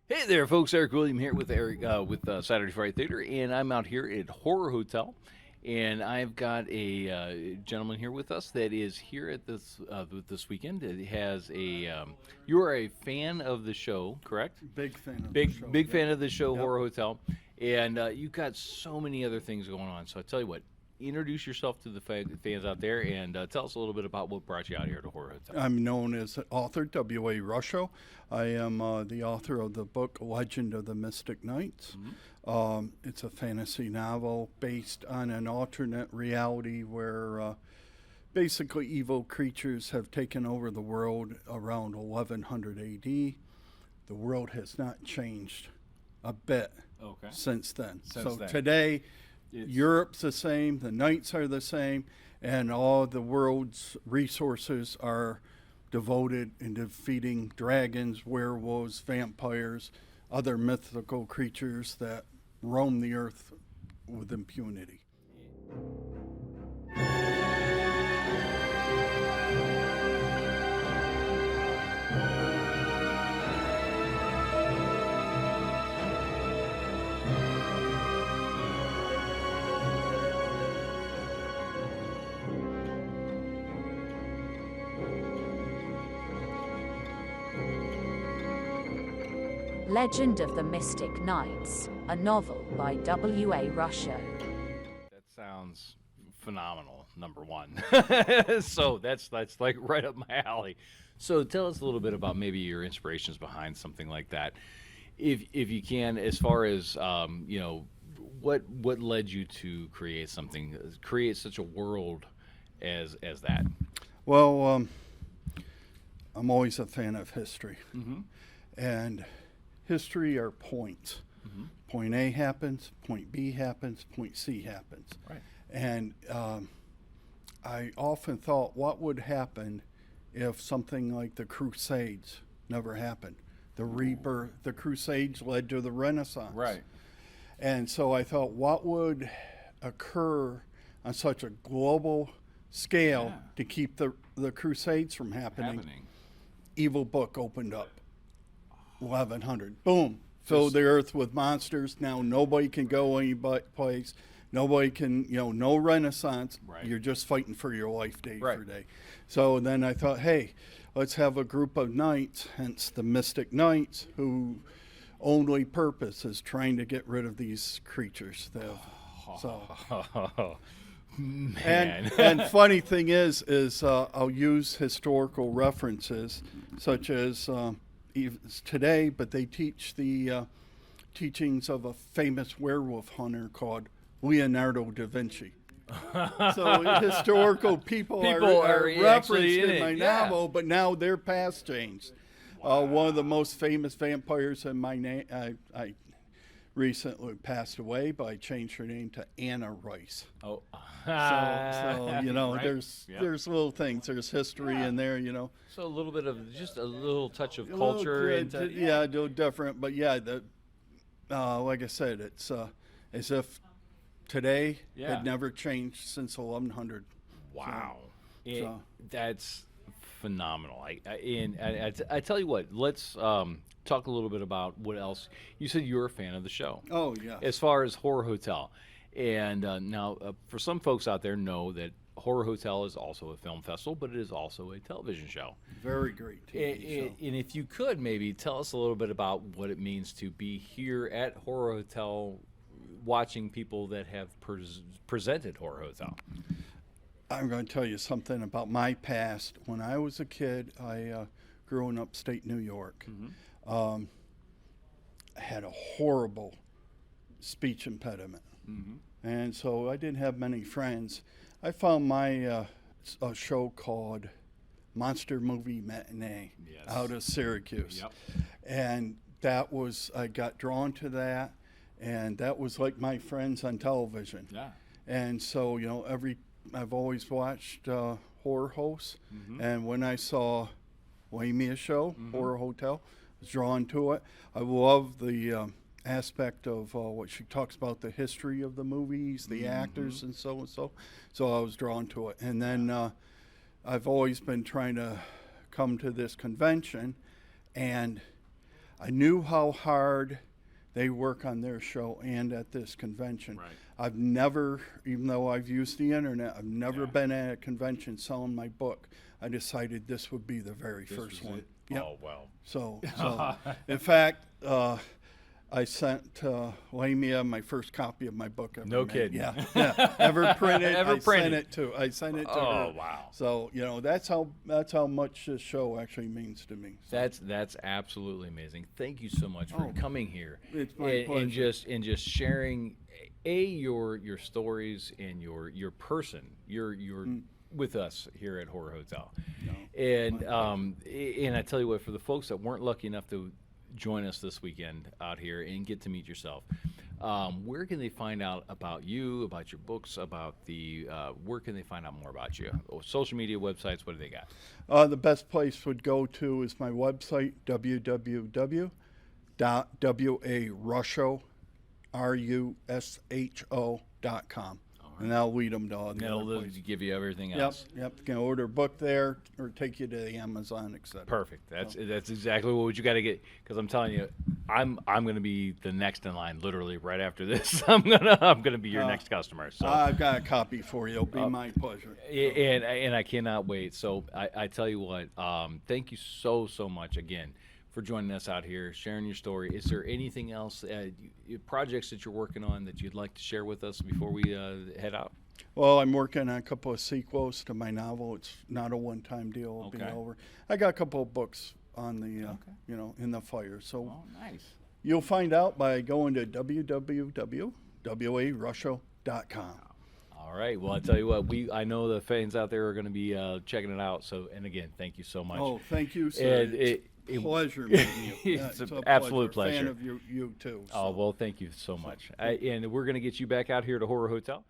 Hey there, folks. Erik William here with Eric with Saturday Friday Theater, and I'm out here at Horror Hotel, and I've got a gentleman here with us that is here at this weekend. It has a you are a fan of the show, correct? Big fan of the show. Big Yep. fan of the show, Yep. Horror Hotel, and you've got so many other things going on. So I tell you what, introduce yourself to the fans out there, and tell us a little bit about what brought you out here to Horror Hotel. I'm known as author W.A.Rusho. I am the author of the book Legend of the Mystic Knights. It's a fantasy novel based on an alternate reality where basically evil creatures have taken over the world around 1100 AD. The world has not changed a bit Okay. since then. Since then. Today, It's- Europe's the same, the knights are the same, and all the world's resources are devoted in defeating dragons, werewolves, vampires, other mythical creatures that roam the earth with impunity. Legend of the Mystic Knights, a novel by W.A.Rusho. That sounds phenomenal. Number one, so that's like right up my alley. So tell us a little bit about maybe your inspirations behind something like that, if you can, as far as what led you to create such a world as that. Well, I'm always a fan of history. And history are points. Point A happens, point B happens, point C happens. Right. And I often thought, what would happen if something like the Crusades never happened? The rebirth, the Crusades led to the Renaissance. Right. And so I thought, what would occur on such a global scale Yeah. to keep the Crusades from happening? Happening. Evil book opened up. 1100. Boom. Filled the earth with monsters. Now nobody can go any place. Nobody can, no Renaissance. Right. You're just fighting for your life day Right. for day. So then I thought, hey, let's have a group of knights, hence the Mystic Knights, who only purpose is trying to get rid of these creatures. So, Man. and funny thing is I'll use historical references such as even today, but they teach the teachings of a famous werewolf hunter called Leonardo da Vinci. So historical people are are referenced actually in in it, my yeah. novel, but now their past changed. One of the most famous vampires in my name, I recently passed away, but I changed her name to Anna Rice. Oh. So Right. Yep. there's little things. There's history Yeah. in there, So a little bit of just a little touch of A little culture bit, into yeah, a little different, but yeah, like I said, it's as if today Yeah. had never changed since 1100. Wow. so- That's phenomenal. I tell you what, let's talk a little bit about what else. You said you're a fan of the show. Oh yeah, As far as Horror Hotel. And now, for some folks out there, know that Horror Hotel is also a film festival, but it is also a television show. very great TV show. And if you could maybe tell us a little bit about what it means to be here at Horror Hotel, watching people that have presented Horror Hotel. I'm going to tell you something about my past. When I was a kid, I grew in upstate New York. I had a horrible speech impediment. And so I didn't have many friends. I found my a show called Monster Movie Matinee Yes. out of Syracuse. Yep. And that was, I got drawn to that, and that was like my friends on television. Yeah. And so, I've always watched horror hosts, and when I saw Waymia's show, Horror Hotel, I was drawn to it. I love the aspect of what she talks about, the history of the movies, the actors, and so and so. So I was drawn to it. And then I've always been trying to come to this convention, and I knew how hard they work on their show and at this convention. Right. I've never, even though I've used the internet, I've never been at a convention selling my book. I decided this would be the very first one. Yep. Oh, wow. So in fact, I sent Lamia my first copy of my book ever No made. kidding. Yeah. Ever printed? Ever I printed. sent it to her. Oh, wow. So that's how much this show actually means to me. So, That's absolutely amazing. Thank you so much for Oh, coming here. it's my and pleasure. just sharing your stories and your person. You're with us here at Horror Hotel. And I tell you what, for the folks that weren't lucky enough to join us this weekend out here and get to meet yourself, where can they find out about you, about your books, about where can they find out more about you? Social media, websites, what do they got? the best place would go to is my website, www.W.A.Rusho.com. And that'll lead them to all the That'll other places. give you everything Yep, else. yep. You can order a book there or take you to the Amazon, etc. Perfect. That's exactly what you got to get. Because I'm telling you, I'm going to be the next in line. Literally right after this, I'm gonna be your next customer. So I've got a copy for you. It'll be my pleasure. and I cannot wait. So I tell you what, thank you so much again for joining us out here, sharing your story. Is there anything else, projects that you're working on that you'd like to share with us before we head out? Well, I'm working on a couple of sequels to my novel. It's not a one-time deal. It'll be Okay. over. I got a couple of books on the, in the fire. So Oh, nice. you'll find out by going to www.W.A.Rusho.com. All right. Well, I tell you what, I know the fans out there are going to be checking it out. So, and again, thank you so much. Oh, thank you, sir. And It's a pleasure meeting you. It's an a absolute Fan pleasure. of you too. Oh, so. well, thank you so much. And we're going to get you back out here to Horror Hotel.